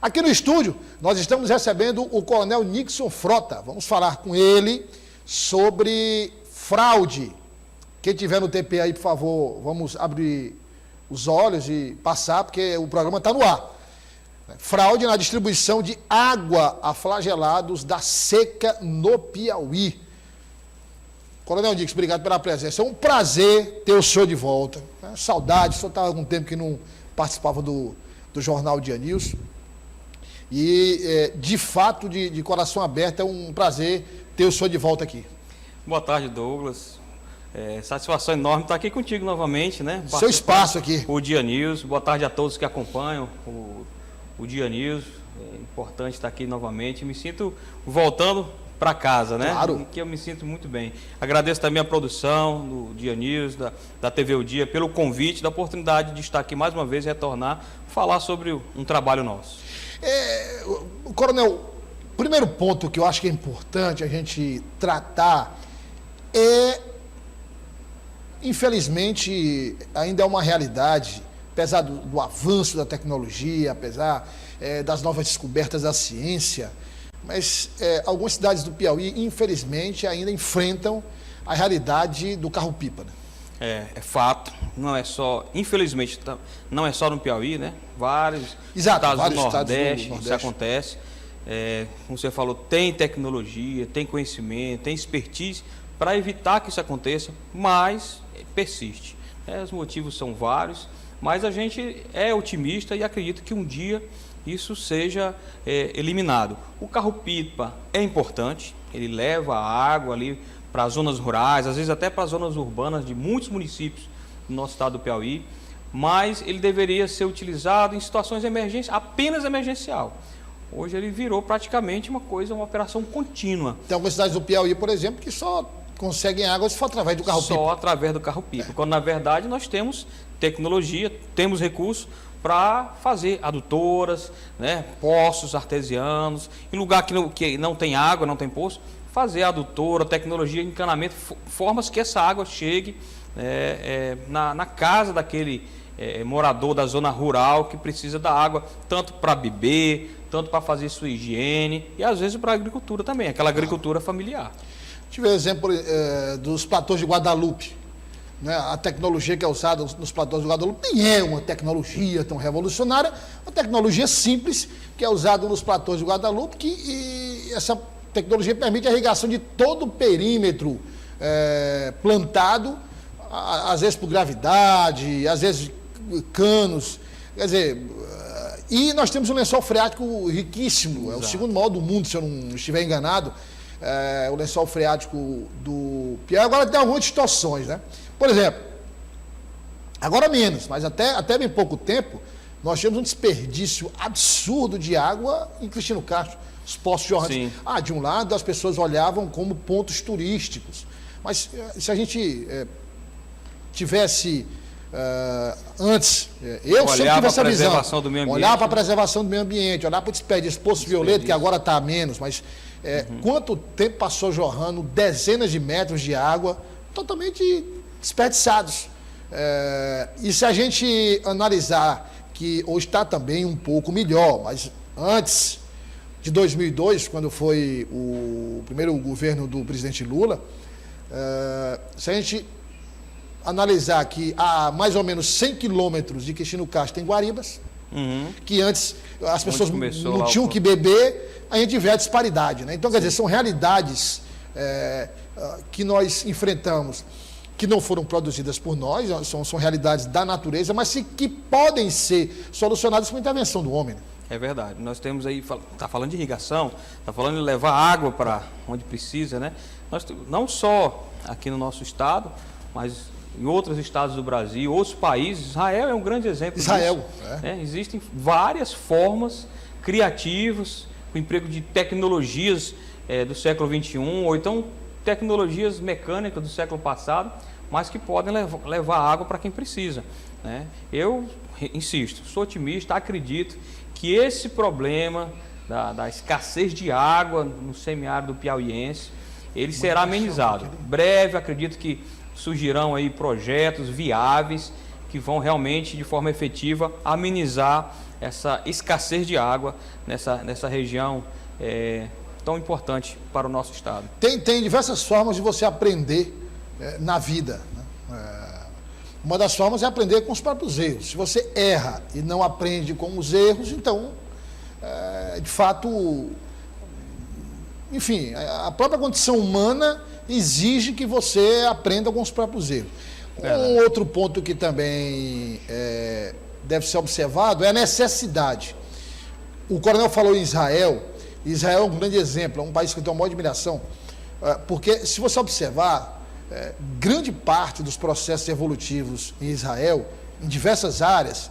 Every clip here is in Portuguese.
Aqui no estúdio, nós estamos recebendo o Coronel Nixon Frota. Vamos falar com ele sobre fraude. Quem tiver no TP aí, por favor, vamos abrir os olhos e passar, porque o programa está no ar. Fraude na distribuição de água a flagelados da seca no Piauí. Coronel Nixon, obrigado pela presença. É um prazer ter o senhor de volta. Saudade, o senhor estava há algum tempo que não participava do Jornal Dia News. E, de fato, de coração aberto, é um prazer ter o senhor de volta aqui. Boa tarde, Douglas. Satisfação enorme estar aqui contigo novamente, né? Seu espaço aqui. O Dia News. Boa tarde a todos que acompanham o Dia News. É importante estar aqui novamente. Me sinto voltando para casa, né? Claro. Que eu me sinto muito bem. Agradeço também a produção do Dia News, da TV O Dia, pelo convite, da oportunidade de estar aqui mais uma vez e retornar, falar sobre um trabalho nosso. Coronel, o primeiro ponto que eu acho que é importante a gente tratar infelizmente, ainda é uma realidade, apesar do avanço da tecnologia, apesar das novas descobertas da ciência, mas algumas cidades do Piauí, infelizmente, ainda enfrentam a realidade do carro-pipa, né? É fato, não é só, infelizmente, não é só no Piauí, né? Vários estados do Nordeste, isso acontece. Como você falou, tem tecnologia, tem conhecimento, tem expertise para evitar que isso aconteça, mas persiste. Os motivos são vários, mas a gente é otimista e acredita que um dia isso seja eliminado. O carro-pipa é importante, ele leva a água ali para as zonas rurais, às vezes até para as zonas urbanas de muitos municípios do nosso estado do Piauí, mas ele deveria ser utilizado em situações de emergência, apenas emergencial. Hoje ele virou praticamente uma operação contínua. Tem algumas cidades do Piauí, por exemplo, que só conseguem água se for através do carro-pipa. Só através do carro-pipa, quando na verdade nós temos tecnologia, temos recursos para fazer adutoras, né, poços artesianos, em lugar que não tem água, não tem poço, fazer adutora, tecnologia, encanamento, formas que essa água chegue na casa daquele morador da zona rural que precisa da água, tanto para beber, tanto para fazer sua higiene e às vezes para a agricultura também, aquela agricultura familiar. Tive o exemplo dos platôs de Guadalupe, né? A tecnologia que é usada nos platôs de Guadalupe nem é uma tecnologia tão revolucionária, uma tecnologia simples que é usada nos platôs de Guadalupe, e essa tecnologia permite a irrigação de todo o perímetro plantado, às vezes por gravidade, às vezes canos, quer dizer, e nós temos um lençol freático riquíssimo. Exato. É o segundo maior do mundo, se eu não estiver enganado, o lençol freático do Piauí. Agora tem algumas distorções, né? Por exemplo, agora menos, mas até bem pouco tempo, nós tínhamos um desperdício absurdo de água em Cristino Castro, os poços jorrantes. De um lado as pessoas olhavam como pontos turísticos, mas se a gente tivesse antes, eu sempre tive essa visão, olhar para a preservação do meio ambiente, olhar para o desperdício, Poço Violeta, que agora está a menos, mas quanto tempo passou jorrando dezenas de metros de água totalmente desperdiçados. E se a gente analisar que hoje está também um pouco melhor, mas antes de 2002, quando foi o primeiro governo do presidente Lula, se a gente analisar que há mais ou menos 100 quilômetros de Cristino Castro tem Guaribas, que antes as pessoas não tinham que beber, a gente vê a disparidade, né? Então, quer dizer, são realidades que nós enfrentamos, que não foram produzidas por nós, são realidades da natureza, mas que podem ser solucionadas com a intervenção do homem, né? É verdade. Nós temos aí, está falando de irrigação, está falando de levar água para onde precisa, né? Nós, não só aqui no nosso estado, mas em outros estados do Brasil, outros países. Israel é um grande exemplo disso. Existem várias formas criativas, com emprego de tecnologias do século XXI, ou então tecnologias mecânicas do século passado, mas que podem levar água para quem precisa, né? Eu insisto, sou otimista, acredito que esse problema da escassez de água no semiárido piauiense, ele será amenizado. Breve, acredito que surgirão aí projetos viáveis que vão realmente, de forma efetiva, amenizar essa escassez de água nessa região tão importante para o nosso estado. Tem diversas formas de você aprender na vida, né? Uma das formas é aprender com os próprios erros. Se você erra e não aprende com os erros, então, de fato, enfim, a própria condição humana exige que você aprenda com os próprios erros. Um outro ponto que também deve ser observado é a necessidade. O coronel falou em Israel. Israel é um grande exemplo, é um país que eu tenho uma maior admiração, porque se você observar, grande parte dos processos evolutivos em Israel, em diversas áreas,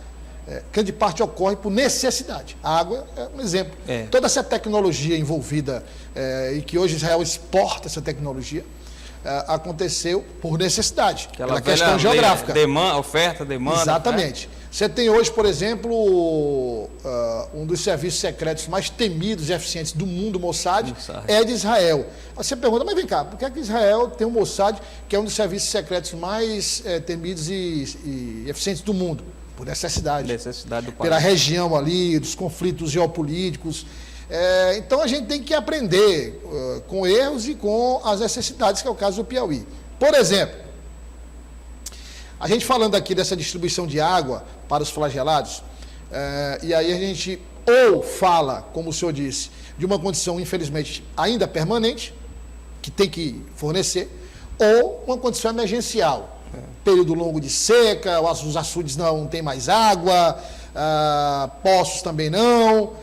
grande parte ocorre por necessidade. A água é um exemplo. Toda essa tecnologia envolvida, e que hoje Israel exporta essa tecnologia, aconteceu por necessidade, pela questão geográfica. Oferta, demanda. Exatamente. Né? Você tem hoje, por exemplo, um dos serviços secretos mais temidos e eficientes do mundo, Mossad, é de Israel. Você pergunta, mas vem cá, por que é que Israel tem o Mossad, que é um dos serviços secretos mais temidos e eficientes do mundo? Por necessidade. Necessidade do país. Pela região ali, dos conflitos geopolíticos. Então a gente tem que aprender com erros e com as necessidades, que é o caso do Piauí. Por exemplo, a gente falando aqui dessa distribuição de água para os flagelados, e aí a gente ou fala, como o senhor disse, de uma condição, infelizmente, ainda permanente, que tem que fornecer, ou uma condição emergencial. Período longo de seca, os açudes não tem mais água, poços também não.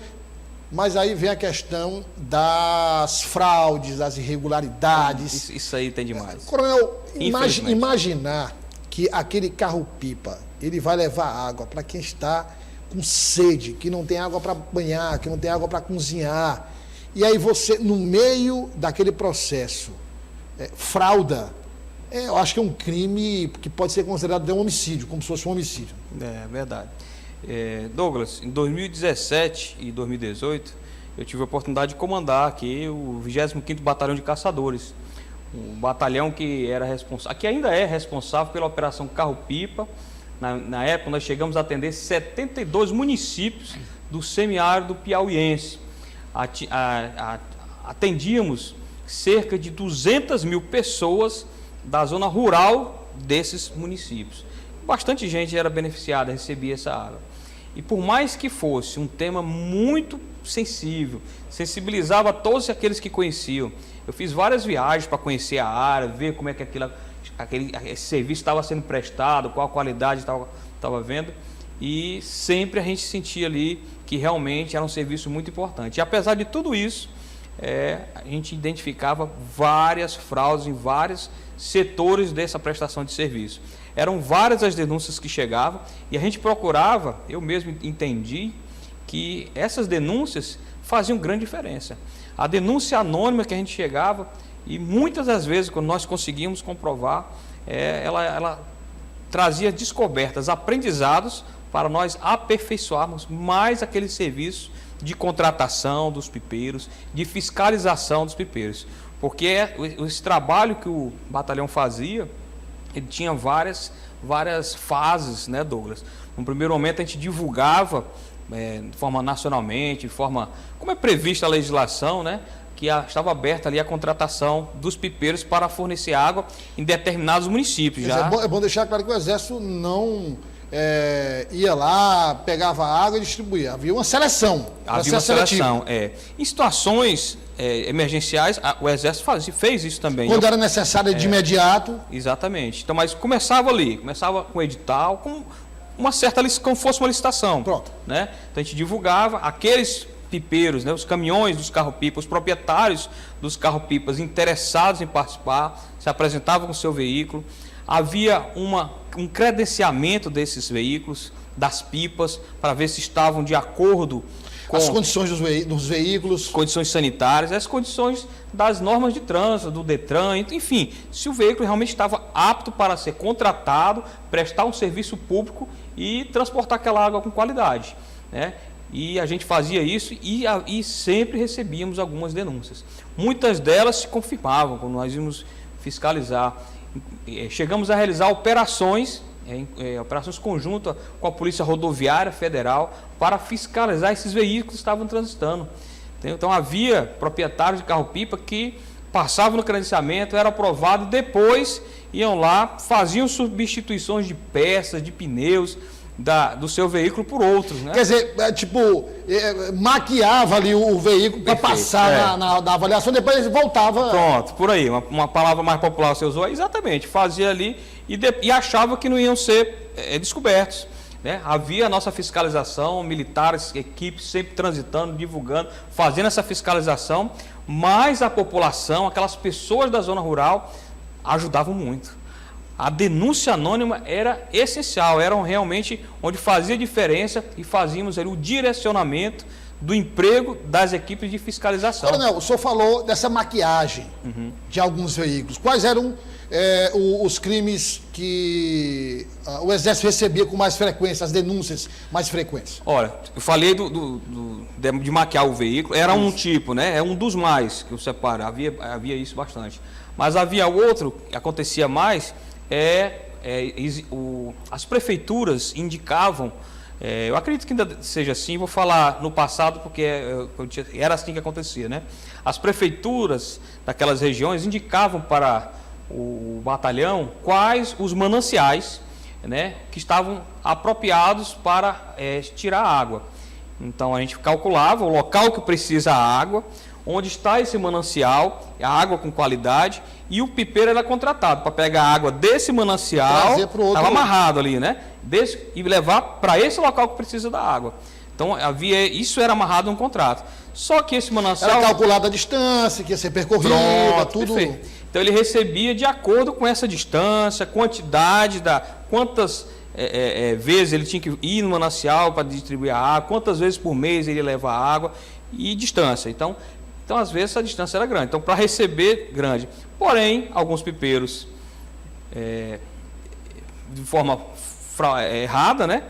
Mas aí vem a questão das fraudes, das irregularidades. Isso aí tem demais. Coronel, imaginar que aquele carro-pipa, ele vai levar água para quem está com sede, que não tem água para banhar, que não tem água para cozinhar. E aí você, no meio daquele processo, frauda, eu acho que é um crime que pode ser considerado até um homicídio, como se fosse um homicídio. É verdade. Douglas, em 2017 e 2018, eu tive a oportunidade de comandar aqui o 25º Batalhão de Caçadores, um batalhão que era responsável, que ainda é responsável pela Operação Carro-Pipa. Na época, nós chegamos a atender 72 municípios do semiárido piauiense. Atendíamos cerca de 200 mil pessoas da zona rural desses municípios. Bastante gente era beneficiada, recebia essa água. E por mais que fosse um tema muito sensível, sensibilizava todos aqueles que conheciam. Eu fiz várias viagens para conhecer a área, ver como é que esse serviço estava sendo prestado, qual a qualidade estava vendo. E sempre a gente sentia ali que realmente era um serviço muito importante. E apesar de tudo isso, a gente identificava várias fraudes em vários setores dessa prestação de serviço. Eram várias as denúncias que chegavam e a gente procurava, eu mesmo entendi, que essas denúncias faziam grande diferença. A denúncia anônima que a gente chegava, e muitas das vezes, quando nós conseguimos comprovar, ela trazia descobertas, aprendizados, para nós aperfeiçoarmos mais aquele serviço de contratação dos pipeiros, de fiscalização dos pipeiros. Porque esse trabalho que o batalhão fazia, ele tinha várias fases, né, Douglas? No primeiro momento a gente divulgava de forma nacionalmente, de forma como é prevista a legislação, né, que estava aberta ali a contratação dos pipeiros para fornecer água em determinados municípios. Já. É bom deixar claro que o Exército não ia lá, pegava água e distribuía. Havia uma seleção. Havia uma seleção, Em situações emergenciais, o Exército fez isso também. Quando era necessário de imediato. Exatamente. Então, mas começava com o edital, com uma certa, como fosse uma licitação. Pronto. Né? Então a gente divulgava aqueles pipeiros, né, os caminhões dos carro-pipas, os proprietários dos carro-pipas interessados em participar, se apresentavam com o seu veículo. Havia um credenciamento desses veículos, das pipas, para ver se estavam de acordo com as condições dos veículos, condições sanitárias, as condições das normas de trânsito, do Detran, enfim, se o veículo realmente estava apto para ser contratado, prestar um serviço público e transportar aquela água com qualidade, né? E a gente fazia isso e sempre recebíamos algumas denúncias. Muitas delas se confirmavam quando nós íamos fiscalizar. Chegamos a realizar operações operações conjuntas com a Polícia Rodoviária Federal para fiscalizar esses veículos que estavam transitando. Então havia proprietários de carro-pipa que passavam no credenciamento, era aprovado, depois iam lá, faziam substituições de peças, de pneus do seu veículo por outros, né? Quer dizer, maquiava ali o veículo para passar na avaliação, depois ele voltava. Pronto, por aí, uma palavra mais popular você usou, exatamente, fazia ali e achava que não iam ser descobertos, né? Havia a nossa fiscalização, militares, equipes sempre transitando, divulgando, fazendo essa fiscalização, mas a população, aquelas pessoas da zona rural, ajudavam muito. A denúncia anônima era essencial, era realmente onde fazia diferença e fazíamos ali o direcionamento do emprego das equipes de fiscalização. Coronel, o senhor falou dessa maquiagem de alguns veículos. Quais eram os crimes que o Exército recebia com mais frequência, as denúncias mais frequentes? Olha, eu falei de maquiar o veículo, era um tipo, né? É um dos mais que eu separo, havia isso bastante. Mas havia outro que acontecia mais, as prefeituras indicavam, eu acredito que ainda seja assim, vou falar no passado porque era assim que acontecia, né? As prefeituras daquelas regiões indicavam para o batalhão quais os mananciais, né, que estavam apropriados para tirar a água. Então a gente calculava o local que precisa a água, onde está esse manancial, a água com qualidade, e o pipeiro era contratado para pegar a água desse manancial, estava amarrado ali, né? E levar para esse local que precisa da água. Então isso era amarrado num contrato. Só que esse manancial... Era calculada a distância que ia ser percorrida, tudo... Perfeito. Então ele recebia de acordo com essa distância, quantidade, quantas vezes ele tinha que ir no manancial para distribuir a água, quantas vezes por mês ele ia levar a água e distância. Então às vezes a distância era grande. Então, para receber, grande. Porém, alguns pipeiros, de forma errada, né,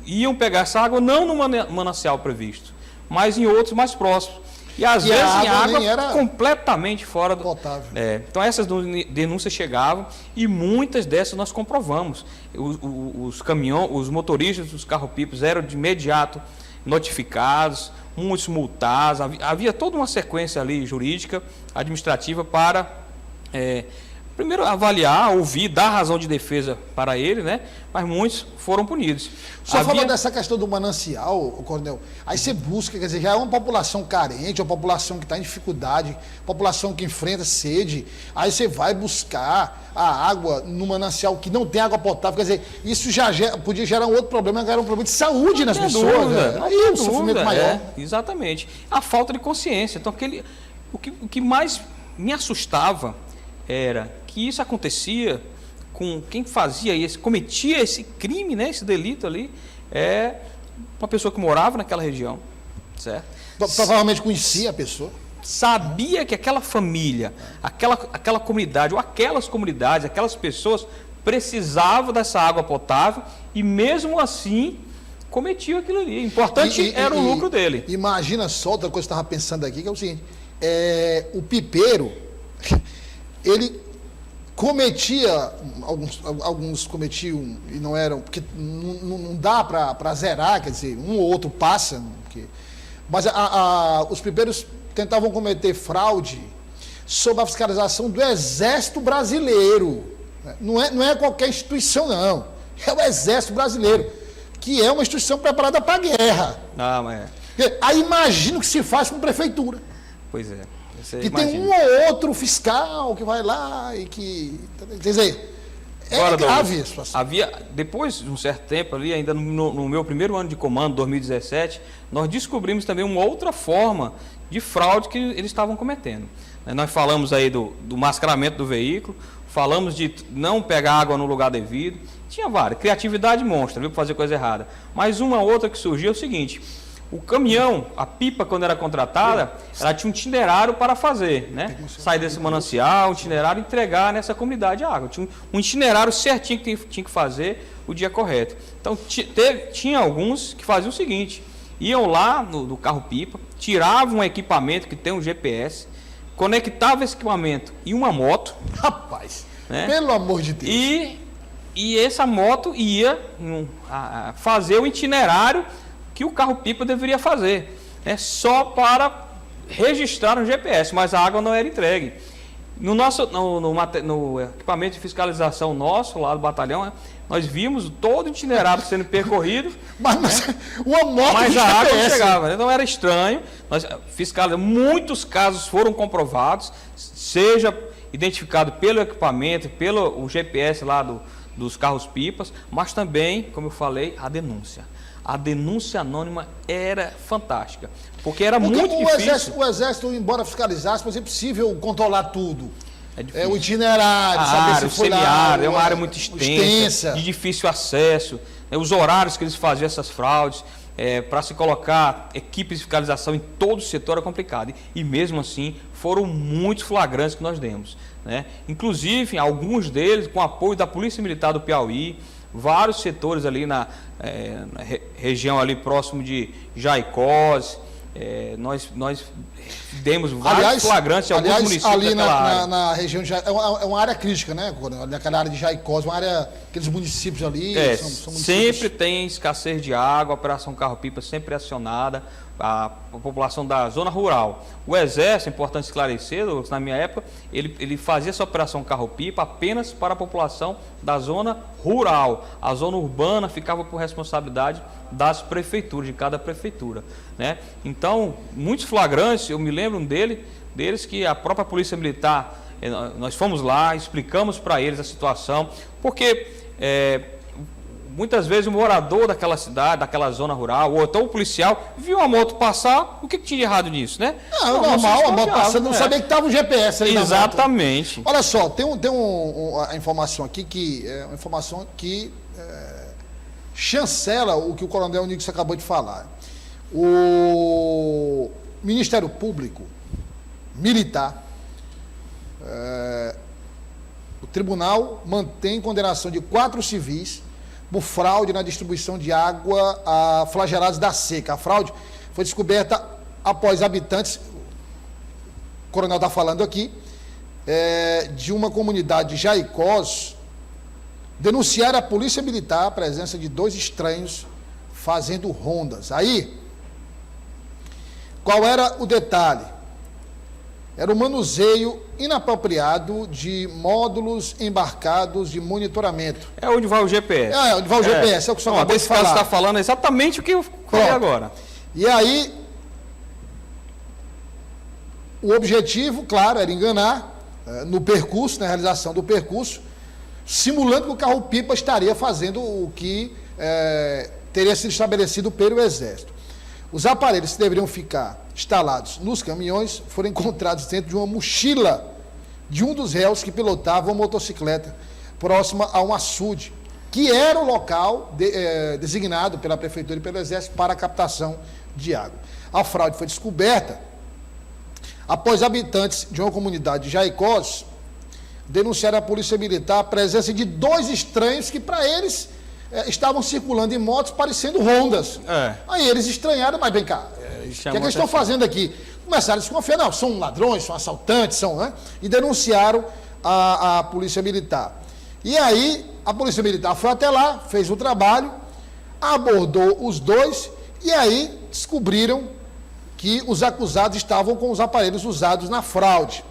iam pegar essa água não no manancial previsto, mas em outros mais próximos. E às vezes em água era completamente fora do... potável. Então essas denúncias chegavam e muitas dessas nós comprovamos. Os motoristas dos carro-pipas eram de imediato notificados, muitos multados, havia toda uma sequência ali jurídica, administrativa para primeiro avaliar, ouvir, dar razão de defesa para ele, né? Mas muitos foram punidos. O senhor falou dessa questão do manancial, Coronel, aí você busca, quer dizer, já é uma população carente, uma população que está em dificuldade, população que enfrenta sede, aí você vai buscar a água no manancial que não tem água potável, quer dizer, isso já podia gerar um outro problema, que era um problema de saúde nas pessoas, né? Aí é um sofrimento maior. Exatamente. A falta de consciência. Então, o que mais me assustava era que isso acontecia com quem cometia esse crime, né, esse delito ali, uma pessoa que morava naquela região, certo? Provavelmente conhecia a pessoa. Sabia que aquela família, aquela comunidade, ou aquelas comunidades, aquelas pessoas precisavam dessa água potável e mesmo assim cometiam aquilo ali. O importante era o lucro dele. Imagina só, outra coisa que eu estava pensando aqui, que é o seguinte, o pipeiro, ele cometia, alguns cometiam e não eram, porque não dá para zerar, quer dizer, um ou outro passa, mas os pipeiros tentavam cometer fraude sob a fiscalização do Exército Brasileiro. Não é qualquer instituição, não. É o Exército Brasileiro, que é uma instituição preparada para a guerra. Aí imagina o que se faz com a prefeitura. Pois é. Que tem um ou outro fiscal que vai lá e que... Quer dizer, grave a situação. Depois de um certo tempo ali, ainda no meu primeiro ano de comando, 2017, nós descobrimos também uma outra forma de fraude que eles estavam cometendo. Nós falamos aí do mascaramento do veículo, falamos de não pegar água no lugar devido, tinha várias, criatividade monstra, viu, para fazer coisa errada. Mas uma outra que surgiu é o seguinte: o caminhão, a pipa, quando era contratada, ela tinha um itinerário para fazer, né? Sair desse manancial, um itinerário, e entregar nessa comunidade a água. Tinha um itinerário certinho que tinha que fazer o dia correto. Então, tinha alguns que faziam o seguinte: iam lá no carro-pipa, tiravam um equipamento que tem um GPS, conectavam esse equipamento em uma moto. Rapaz, né? Pelo amor de Deus. E essa moto ia fazer o itinerário que o carro-pipa deveria fazer, né? Só para registrar no GPS, mas a água não era entregue. No equipamento de fiscalização nosso, lá do batalhão, né, nós vimos todo o itinerário sendo percorrido, Mas uma moto mas de a água não GPS. chegava, né? Então era estranho. Muitos casos foram comprovados, seja identificado pelo equipamento, pelo o GPS lá dos carros-pipas, mas também, como eu falei, a denúncia. A denúncia anônima era fantástica, porque era muito difícil. O Exército, embora fiscalizasse, mas é possível controlar tudo. É difícil. O itinerário, A saber área, se foi lá. semiárido, é uma área muito extensa, de difícil acesso, os horários que eles faziam essas fraudes, para se colocar equipes de fiscalização em todo o setor é complicado. E mesmo assim, foram muitos flagrantes que nós demos, né? Inclusive, alguns deles com apoio da Polícia Militar do Piauí, vários setores ali na região ali próximo de Jaicós, nós demos vários flagrantes em alguns municípios ali daquela área. na região de é uma área crítica, né? Naquela área de Jaicós, uma área, aqueles municípios ali. São municípios... Sempre tem escassez de água, a Operação Carro-Pipa sempre é acionada, a população da zona rural. O Exército, é importante esclarecer, na minha época, ele fazia essa Operação Carro-Pipa apenas para a população da zona rural. A zona urbana ficava por responsabilidade das prefeituras, de cada prefeitura, né? Então, muitos flagrantes, eu me lembro deles que a própria Polícia Militar, nós fomos lá, explicamos para eles a situação, porque muitas vezes o morador daquela cidade, daquela zona rural, ou então o policial, viu a moto passar, o que tinha de errado nisso, né? Não, normal, a moto passando, não sabia que estava o GPS ali. Exatamente. Na moto. Olha só, tem a informação aqui, que é uma informação que chancela o que o Coronel Nix acabou de falar. O Ministério Público Militar, o tribunal mantém condenação de 4 civis por fraude na distribuição de água a flagelados da seca. A fraude foi descoberta após habitantes, o coronel está falando aqui, de uma comunidade de Jaicós, denunciar à Polícia Militar a presença de 2 estranhos fazendo rondas. Aí, qual era o detalhe? Era o manuseio inapropriado de módulos embarcados de monitoramento. É onde vai o GPS. Onde vai o GPS, é o que o senhor acabou de falar. Esse caso está falando exatamente o que eu falei agora. E aí, o objetivo, claro, era enganar no percurso, na realização do percurso, simulando que o carro-pipa estaria fazendo o que teria sido estabelecido pelo Exército. Os aparelhos que deveriam ficar instalados nos caminhões foram encontrados dentro de uma mochila de um dos réus que pilotava uma motocicleta próxima a um açude, que era o local designado pela Prefeitura e pelo Exército para a captação de água. A fraude foi descoberta após habitantes de uma comunidade de Jaicós denunciaram à Polícia Militar a presença de 2 estranhos que, para eles, estavam circulando em motos parecendo Hondas. Aí eles estranharam, mas vem cá, o que eles estão fazendo aqui? Começaram a desconfiar, não, são ladrões, são assaltantes, né? E denunciaram a Polícia Militar. E aí, a Polícia Militar foi até lá, fez o trabalho, abordou os 2, e aí descobriram que os acusados estavam com os aparelhos usados na fraude.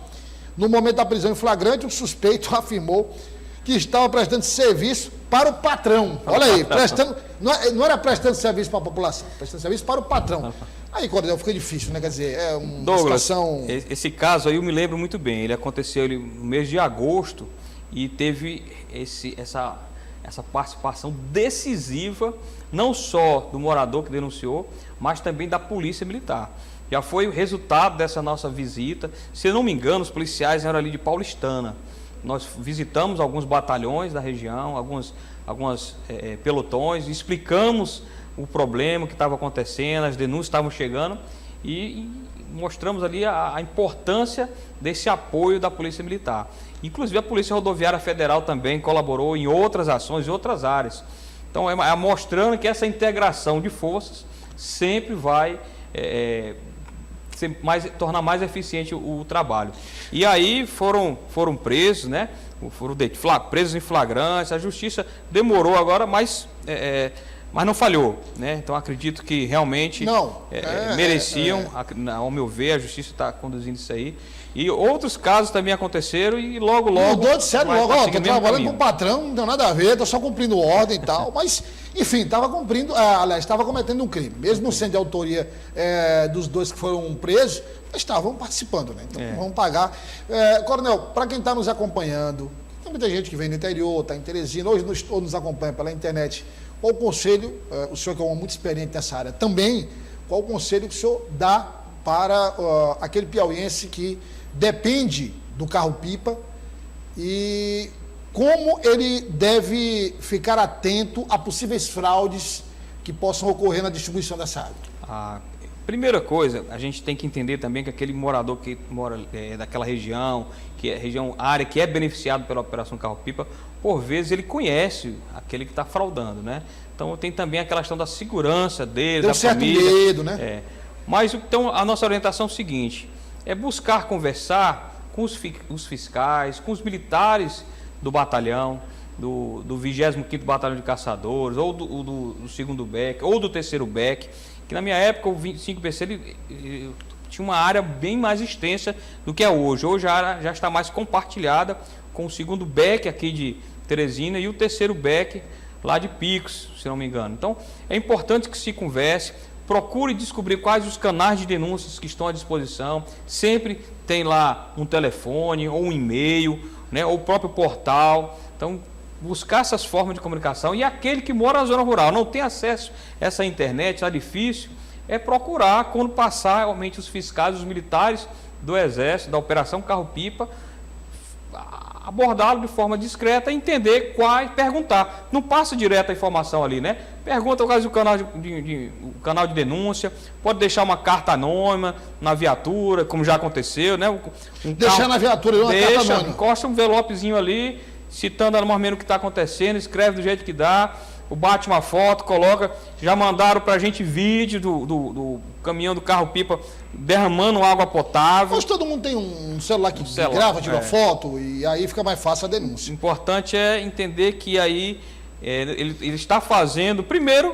No momento da prisão em flagrante, o suspeito afirmou que estava prestando serviço para o patrão. Olha aí, não era prestando serviço para a população, prestando serviço para o patrão. Aí, Coronel, fica difícil, né? Quer dizer, é uma Douglas, situação... Esse caso aí eu me lembro muito bem. Ele aconteceu no mês de agosto e teve essa participação decisiva, não só do morador que denunciou, mas também da Polícia Militar. Já foi o resultado dessa nossa visita. Se eu não me engano, os policiais eram ali de Paulistana. Nós visitamos alguns batalhões da região, alguns pelotões, explicamos o problema que estava acontecendo, as denúncias estavam chegando e mostramos ali a importância desse apoio da Polícia Militar. Inclusive a Polícia Rodoviária Federal também colaborou em outras ações, em outras áreas. Então mostrando que essa integração de forças sempre vai tornar mais eficiente o trabalho. E aí foram presos, né, foram presos em flagrantes. A justiça demorou agora, mas não falhou, né? Então acredito que realmente mereciam, ao meu ver, a justiça está conduzindo isso aí. E outros casos também aconteceram e logo. Mudou de sério logo, estou trabalhando com o patrão, não tem nada a ver, estou só cumprindo ordem e tal, mas, enfim, estava cumprindo, estava cometendo um crime. Mesmo não sendo de autoria dos dois que foram presos, estavam participando, né? Então vamos pagar. Coronel, para quem está nos acompanhando, tem muita gente que vem do interior, está em Teresina, hoje nos acompanha pela internet. Qual o conselho, o senhor que é muito experiente nessa área também, qual o conselho que o senhor dá para aquele piauiense que depende do carro-pipa e como ele deve ficar atento a possíveis fraudes que possam ocorrer na distribuição dessa água? Primeira coisa, a gente tem que entender também que aquele morador que mora daquela região, que é área que é beneficiado pela Operação Carro-Pipa, por vezes ele conhece aquele que está fraudando, né? Então tem também aquela questão da segurança dele, da família. Tem um certo medo, né? Mas então a nossa orientação é o seguinte, é buscar conversar com os fiscais, com os militares do batalhão, do 25º Batalhão de Caçadores, ou do 2º BEC, ou do 3º BEC, que na minha época o 25BC ele tinha uma área bem mais extensa do que é hoje. Hoje a área já está mais compartilhada com o 2º BEC aqui de Teresina e o 3º BEC lá de Picos, se não me engano. Então é importante que se converse, procure descobrir quais os canais de denúncias que estão à disposição. Sempre tem lá um telefone ou um e-mail, né, ou o próprio portal. Então buscar essas formas de comunicação, e aquele que mora na zona rural, não tem acesso a essa internet, está difícil, é procurar, quando passar realmente os fiscais, os militares do Exército, da Operação Carro-Pipa, abordá-lo de forma discreta, entender quais, perguntar. Não passa direto a informação ali, né? Pergunta quais o canal o canal de denúncia, pode deixar uma carta anônima na viatura, como já aconteceu, né? Deixar na viatura uma carta anônima. Encosta um envelopezinho ali, citando mais ou menos o que está acontecendo, escreve do jeito que dá, bate uma foto, coloca. Já mandaram para a gente vídeo do caminhão do carro-pipa derramando água potável. Mas todo mundo tem um celular que grava, tira foto, e aí fica mais fácil a denúncia. O importante é entender que aí ele está fazendo, primeiro,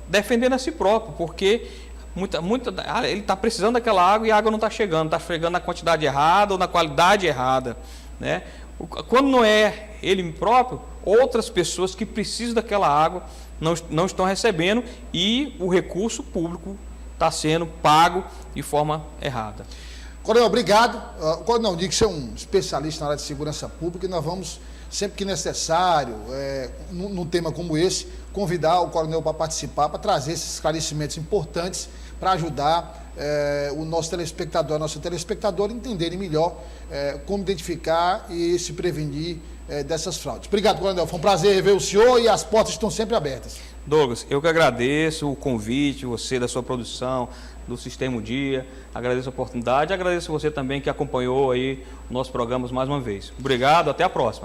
defendendo a si próprio, porque ele está precisando daquela água e a água não está chegando na quantidade errada ou na qualidade errada, né? Quando não é ele próprio, outras pessoas que precisam daquela água não estão recebendo e o recurso público está sendo pago de forma errada. Coronel, obrigado. O Coronel Nix é um especialista na área de segurança pública e nós vamos, sempre que necessário, num tema como esse, convidar o Coronel para participar, para trazer esses esclarecimentos importantes para ajudar o nosso telespectador, a nossa telespectadora entenderem melhor como identificar e se prevenir dessas fraudes. Obrigado, Coronel. Foi um prazer rever o senhor e as portas estão sempre abertas. Douglas, eu que agradeço o convite, você, da sua produção, do Sistema O Dia, agradeço a oportunidade, agradeço você também que acompanhou aí o nosso programa mais uma vez. Obrigado, até a próxima.